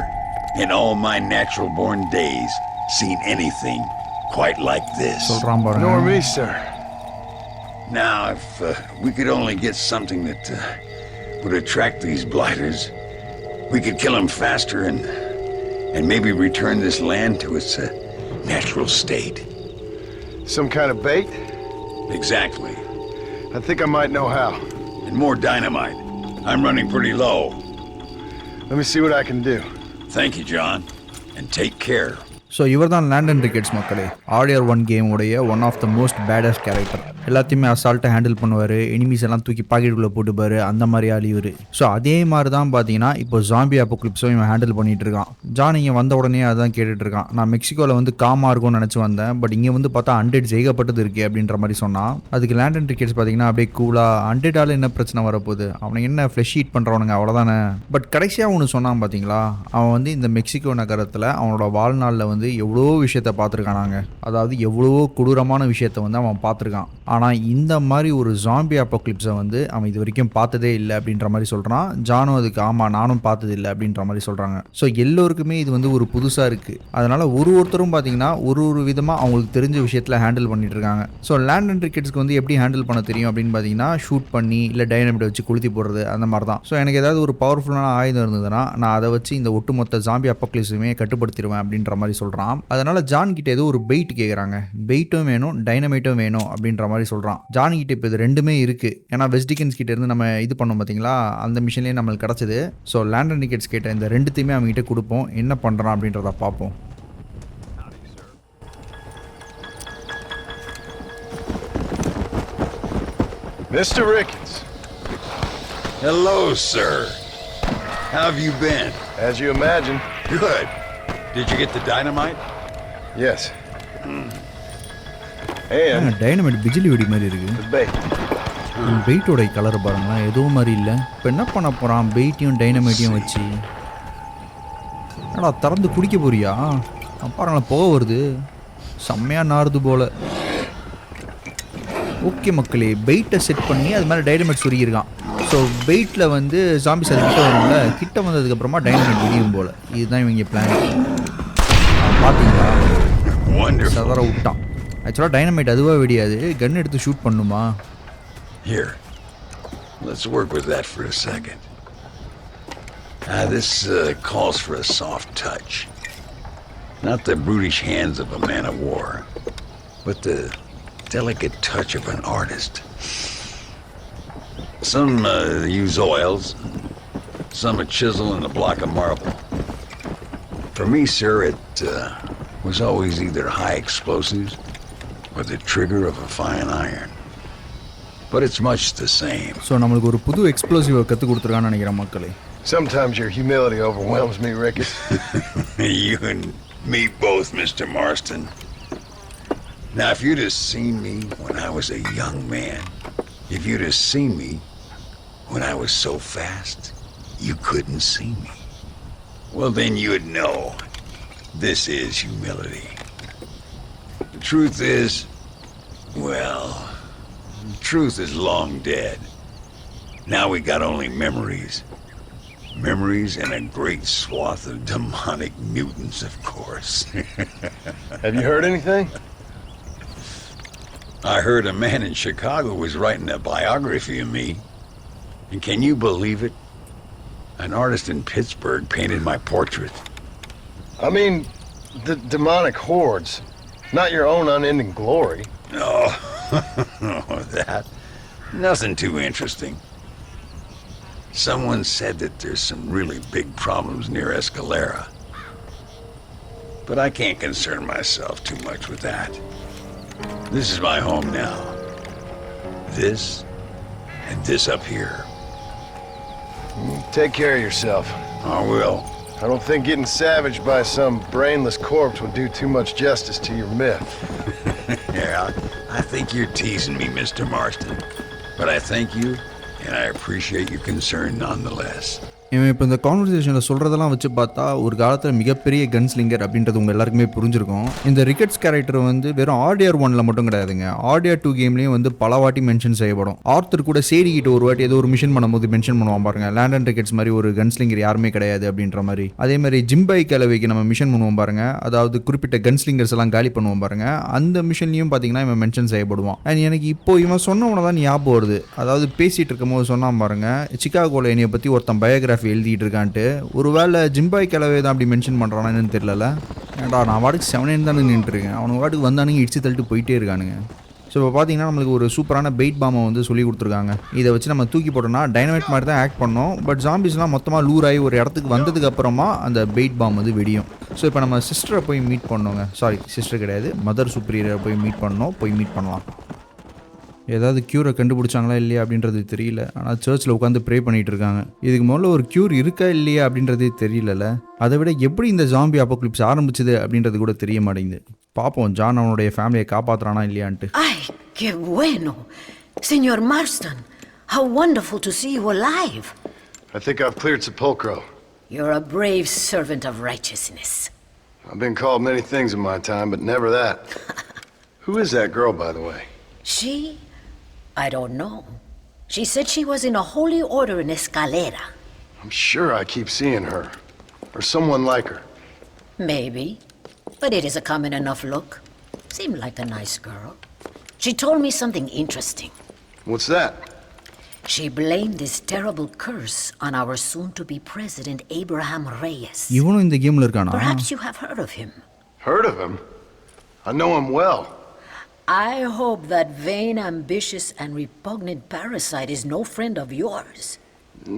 in all my natural born days, seen anything quite like this. சொல்கிறான் பாருங்க. Nor me, sir. Now, if we could only get something that would attract these blighters, we could kill them faster and maybe return this land to its natural state. Some kind of bait? Exactly. I think I might know how. And more dynamite. I'm running pretty low. Let me see what I can do. Thank you, John. And take care. So இவர் தான் லேண்டன் ரிக்கெட்ஸ் மக்களே. RDR1 கேமுடைய one of the most badass character. எல்லாத்தையுமே அசால்ட்டாக ஹேண்டில் பண்ணுவார். எனிமீஸ் எல்லாம் தூக்கி பாக்கெட்டுக்குள்ளே போட்டுப்பார். அந்த மாதிரி ஆள் இவர். ஸோ அதே மாதிரி தான் பார்த்தீங்கன்னா இப்போ ஜாம்பி அப்போக்லிப்ஸும் இவன் ஹேண்டில் பண்ணிட்டு இருக்கான். ஜான் இங்கே வந்த உடனே அதான் கேட்டுட்டு இருக்கான். நான் மெக்சிகோவில் வந்து காமாக இருக்கும்னு நினச்சி வந்தேன். பட் இங்கே வந்து பார்த்தா அண்டெட் ஜெயிக்கப்பட்டது இருக்கே அப்படின்ற மாதிரி சொன்னான். அதுக்கு லேண்டன் ரிக்கெட்ஸ் பார்த்தீங்கன்னா அப்படியே கூலாக அண்டெட்டால் என்ன பிரச்சனை வரப்போகுது, அவனுக்கு என்ன ஃப்ளஷ் ஹீட் பண்ணுறவனுங்க அவ்வளோதானே. பட் கடைசியாக ஒன்று சொன்னான் பார்த்தீங்களா, அவன் வந்து இந்த மெக்சிகோ நகரத்தில் அவனோட வாழ்நாளில் வந்து எவ்வளோ விஷயத்த பார்த்துருக்கானாங்க. அதாவது எவ்வளவோ கொடூரமான விஷயத்த வந்து அவன் பார்த்துருக்கான். ஆனால் இந்த மாதிரி ஒரு ஜாம்பி அப்போக்லிப்ஸை வந்து அவன் இது வரைக்கும் பார்த்ததே இல்லை அப்படின்ற மாதிரி சொல்கிறான். ஜானும் அதுக்கு ஆமாம் நானும் பார்த்தது இல்லை அப்படின்ற மாதிரி சொல்கிறாங்க. ஸோ எல்லோருக்குமே இது வந்து ஒரு புதுசாக இருக்குது. அதனால் ஒருத்தரும் பார்த்தீங்கன்னா ஒரு விதமாக அவங்களுக்கு தெரிஞ்ச விஷயத்தில் ஹேண்டில் பண்ணிட்டு இருக்காங்க. ஸோ லேண்டன் ரிக்கெட்ஸ்க்கு வந்து எப்படி ஹேண்டில் பண்ண தெரியும் அப்படின்னு பார்த்தீங்கன்னா ஷூட் பண்ணி இல்லை டைனமைட் வச்சு கொளுத்தி போடுறது அந்த மாதிரி தான். ஸோ எனக்கு ஏதாவது ஒரு பவர்ஃபுல்லான ஆயுதம் இருந்ததுன்னா நான் அதை வச்சு இந்த ஒட்டுமொத்த ஜாம்பி அப்போக்லிப்ஸுமே கட்டுப்படுத்திடுவேன் அப்படின்ற மாதிரி சொல்கிறான். அதனால ஜான் கிட்ட ஏதோ ஒரு பெயிட் கேட்குறாங்க. பெயிட்டும் வேணும் டைனமைட்டும் வேணும் அப்படின்ற மாதிரி சொல்கிறான். ஜான் கிட்ட இப்போ இது ரெண்டுமே இருக்குது. ஏன்னா வெஸ்டிகன்ஸ் கிட்ட இருந்து நம்ம இது பண்ணோம் பார்த்தீங்களா, அந்த மிஷன்லேயே நம்மளுக்கு கிடச்சிது. ஸோ லேண்டன் ரிக்கெட்ஸ் கேட்ட இந்த ரெண்டுத்தையுமே அவங்க கிட்ட கொடுப்போம். என்ன பண்ணுறான் அப்படின்றத பார்ப்போம். Mr. Ricketts. Hello, sir. How have you been? As you imagine. Good. Did you get the dynamite? Yes. And dynamite பிஜிலி வெடி மாதிரி இருக்குது. the bait. பெயிட்டோட கலர் பாருங்களேன், எதுவும் மாதிரி இல்லை. இப்போ என்ன பண்ண போகிறான், பெயிட்டையும் டைனமைட்டையும் வச்சு? என்னடா திறந்து குடிக்க போறியா? பாருங்களேன் புகை வருது, செம்மையாக நாறுது போல். ஓகே மக்களே, பெயிட்டை செட் பண்ணி அது மாதிரி டைனமைட் சொருகியிருக்கான். ஸோ பெயிட்டில் வந்து ஜாம்பிஸ் அது கிட்ட வரும்ல, கிட்ட வந்ததுக்கப்புறமா டைனமைட் வெடியும் போல். இதுதான் இவங்க பிளான். பார்த்தீங்களா, சதற விட்டான். ஆக்சுவலாக டைனமைட் அதுவாக வெடியாது, கன் எடுத்து ஷூட் பண்ணுமா. Here, let's work with that for a second. This calls for a soft touch. Not the brutish hands of a man of war, but the delicate touch of an artist. Some use oils, some a chisel and a block of marble. For me, sir, it was always either high explosives or the trigger of a fine iron. But it's much the same. So நம்மளுக்கு ஒரு புது எக்ஸ்ப்ளோசிவை கற்றுக் கொடுத்துருக்கான்னு நினைக்கிறேன் மக்களே. Sometimes your humility overwhelms me, Ricketts. You and me both, Mr. Marston. Now, if you'd have seen me when I was a young man, if you'd have seen me when I was so fast, you couldn't see me. Well, then you'd know this is humility. The truth is, well, the truth is long dead. Now we got only memories. Memories and a great swath of demonic mutants, of course. Have you heard anything? I heard a man in Chicago was writing a biography of me. And can you believe it? An artist in Pittsburgh painted my portrait. I mean, the demonic hordes, not your own unending glory. Oh, that. Nothing too interesting. Someone said that there's some really big problems near Escalera. But I can't concern myself too much with that. This is my home now. This and this up here. Take care of yourself. I will. I don't think getting savaged by some brainless corpse would do too much justice to your myth. Yeah, I think you're teasing me, Mr. Marston. But I thank you, and I appreciate your concern nonetheless. இவன் இப்போ இந்த கான்வர்சேஷனில் சொல்கிறதெல்லாம் வச்சு பார்த்தா ஒரு காலத்தில் மிகப்பெரிய கன்ஸ்லிங்கர் அப்படின்றது உங்கள் எல்லாருக்குமே புரிஞ்சிருக்கும். இந்த ரிக்கெட்ஸ் கேரக்டர் வந்து வெறும் RDR 1 மட்டும் கிடையாதுங்க, RDR 2 கேம்லேயும் வந்து பல வாட்டி மென்ஷன் செய்யப்படும். ஆர்த்தர் கூட சேடிக்கிட்ட ஒரு வாட்டி ஏதோ ஒரு மிஷன் பண்ணும்போது மென்ஷன் பண்ணுவான் பாருங்க, லேண்டன் ரிக்கெட்ஸ் மாதிரி ஒரு கன்ஸ்லிங்கர் யாருமே கிடையாது அப்படின்ற மாதிரி. அதே மாதிரி ஜிம்பாய் கலவைக்கு நம்ம மிஷன் பண்ணுவோம் பாருங்க, அதாவது குறிப்பிட்ட கன்ஸ்லிங்கர்ஸ் எல்லாம் காலி பண்ணுவோம் பாருங்க, அந்த மிஷன்லையும் பார்த்தீங்கன்னா இவன் மென்ஷன் செய்யப்படுவான். அண்ட் எனக்கு இப்போ இவன் சொன்னவன தான் ஞாபகம் வருது, அதாவது பேசிகிட்டு இருக்கும் போது சொன்னான் பாருங்க, சிகாகோவில் என்னையை பற்றி ஒருத்தன் பயோகிராஃபி எழுதிட்டு இருக்கான்ட்டு. ஒருவேளை ஜிம்பாய் கலவை தான் அப்படி மென்ஷன் பண்ணுறான்னு தெரியல. ஏன்டா நான் வாட்டுக்கு 7 தானே நின்றுருக்கேன், அவனுக்கு வாட்டுக்கு வந்தானுங்க இடிச்சு தள்ளிட்டு போயிட்டே இருக்கானுங்க. ஸோ இப்போ பார்த்தீங்கன்னா நம்மளுக்கு ஒரு சூப்பரான பெயிட் பாமை வந்து சொல்லி கொடுத்துருக்காங்க. இதை வச்சு நம்ம தூக்கி போட்டோம்னா டைனமைட் மாதிரி தான் ஆக்ட் பண்ணோம். பட் ஜாம்பிஸ்லாம் மொத்தமாக லூராகி ஒரு இடத்துக்கு வந்ததுக்கு அப்புறமா அந்த பெயிட் பாம் வந்து வெடியும். ஸோ இப்போ நம்ம சிஸ்டரை போய் மீட் பண்ணோங்க, சாரி சிஸ்டர் கிடையாது, மதர் சுப்ரியரை போய் மீட் பண்ணோம். போய் மீட் பண்ணலாம். ஏதாவது க்யூரை கண்டுபிடிச்சாங்களா இல்லையா அப்படின்றது தெரியல. ஆனால் சர்ச்சில் உட்காந்து ப்ரே பண்ணிகிட்டு இருக்காங்க. இதுக்கு முதல்ல ஒரு க்யூர் இருக்கா இல்லையா அப்படின்றதே தெரியல. அதை விட எப்படி இந்த ஜாம்பி அப்போக்லிப்ஸ் ஆரம்பிச்சது அப்படின்றது கூட தெரிய மாட்டேங்குது. பார்ப்போம் ஜான் அவனுடைய ஃபேமிலியை காப்பாற்றுறானா இல்லையான்ட்டு. Ay, qué bueno. Senor Marston, how wonderful to see you alive. I think I've cleared Sepulcro. You're a brave servant of righteousness. I've been called many things in my time, but never that. Who is that girl, by the way? She? I don't know. She said she was in a holy order in Escalera. I'm sure I keep seeing her. Or someone like her. Maybe. But it is a common enough look. Seemed like a nice girl. She told me something interesting. What's that? She blamed this terrible curse on our soon-to-be president Abraham Reyes. இவனும் இந்த கேமில் இருக்கானா? Perhaps you have heard of him. Heard of him? I know him well. I hope that vain, ambitious, and repugnant parasite is no friend of yours.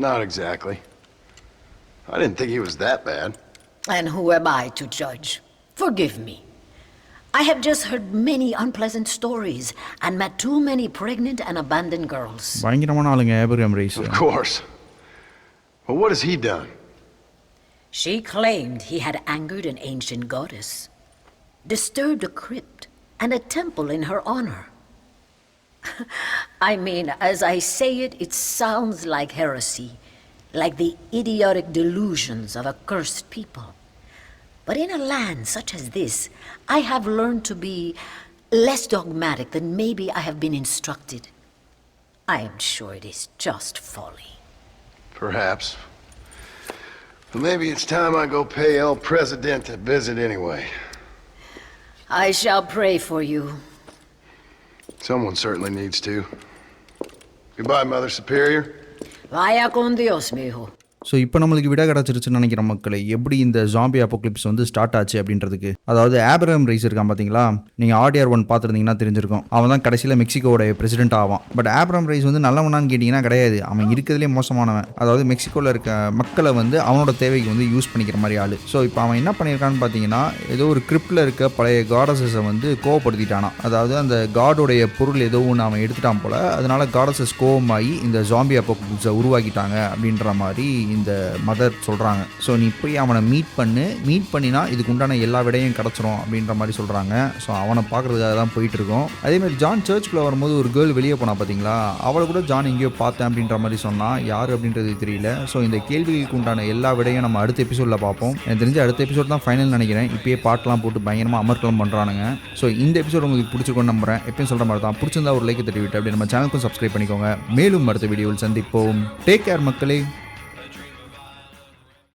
Not exactly. I didn't think he was that bad. And who am I to judge? Forgive me. I have just heard many unpleasant stories and met too many pregnant and abandoned girls. பயங்கரமான ஆளுங்க Abraham rice. Of course. But what has he done? She claimed he had angered an ancient goddess, disturbed a crypt, and a temple in her honor. I mean, as I say it, it sounds like heresy, like the idiotic delusions of a cursed people. But in a land such as this, I have learned to be less dogmatic than maybe I have been instructed. I am sure it is just folly. Perhaps. But maybe it's time I go pay El Presidente a visit anyway. I shall pray for you. Someone certainly needs to. Goodbye, Mother Superior. Vaya con Dios, mijo. So இப்போ நம்மளுக்கு விட கிடச்சிருச்சுன்னு நினைக்கிற மக்களை எப்படி இந்த ஜாம்பி அப்போக்லிப்ஸ் வந்து ஸ்டார்ட் ஆச்சு அப்படின்றதுக்கு. அதாவது ஆப்ரஹாம் ரைஸ் இருக்கான் பார்த்தீங்களா, நீங்கள் RDR1 பார்த்துருந்தீங்கன்னா தெரிஞ்சிருக்கும். அவன் தான் கடைசியில் மெக்சிகோட பிரசிடென்ட் ஆவான். பட் ஆப்ரஹாம் ரைஸ் வந்து நல்லவனான்னு கேட்டிங்கன்னா கிடையாது. அவன் இருக்கிறதுலே மோசமானவன். அதாவது மெக்சிகோவில் இருக்க மக்களை வந்து அவனோட தேவைக்கு வந்து யூஸ் பண்ணிக்கிற மாதிரி ஆள். ஸோ இப்போ அவன் என்ன பண்ணியிருக்கான்னு பார்த்தீங்கன்னா, ஏதோ ஒரு கிரிப்டில் இருக்க பழைய காடஸஸை வந்து கோவப்படுத்திட்டானா. அதாவது அந்த காடோடைய பொருள் ஏதோ ஒன்று அவன் எடுத்துட்டான் போல. அதனால காடஸஸ் கோவமாகி இந்த ஜாம்பி அப்போக்லிப்ஸை உருவாக்கிட்டாங்க அப்படின்ற மாதிரி இந்த மதர் சொல்கிறாங்க. ஸோ நீ போய் அவனை மீட் பண்ணினா இதுக்கு உண்டான எல்லா விடையும் கிடச்சிரும் அப்படின்ற மாதிரி சொல்கிறாங்க. ஸோ அவனை பார்க்குறதுக்காக தான் போயிட்டுருக்கோம். அதேமாதிரி ஜான் சர்ச்சுக்குள்ளே வரும்போது ஒரு கேர்ள் வெளியே போனா பார்த்தீங்களா, அவளை கூட ஜான் எங்கேயோ பார்த்தேன் அப்படின்ற மாதிரி சொன்னால் யார் அப்படின்றது தெரியல. ஸோ இந்த கேள்விகளுக்கு உண்டான எல்லா விடையும் நம்ம அடுத்த எபிசோடில் பார்ப்போம். எனக்கு தெரிஞ்ச அடுத்த எபிசோட் தான் ஃபைனல் நினைக்கிறேன். இப்போயே பாட்டெலாம் போட்டு பயங்கரமாக அமர்க்கலம் பண்ணுறானுங்க. ஸோ இந்த எபிசோட் உங்களுக்கு பிடிச்சிருக்கோன்னு நம்புறேன். எப்பயும் சொல்கிற மாதிரி தான், பிடிச்சிருந்தா ஒரு லைக் தட்டி விட்டு அப்படி நம்ம சேனலுக்கும் சப்ஸ்கிரைப் பண்ணிக்கோங்க. மேலும் அடுத்த வீடியோவில் சந்திப்போம். டேக் கேர் மக்களே.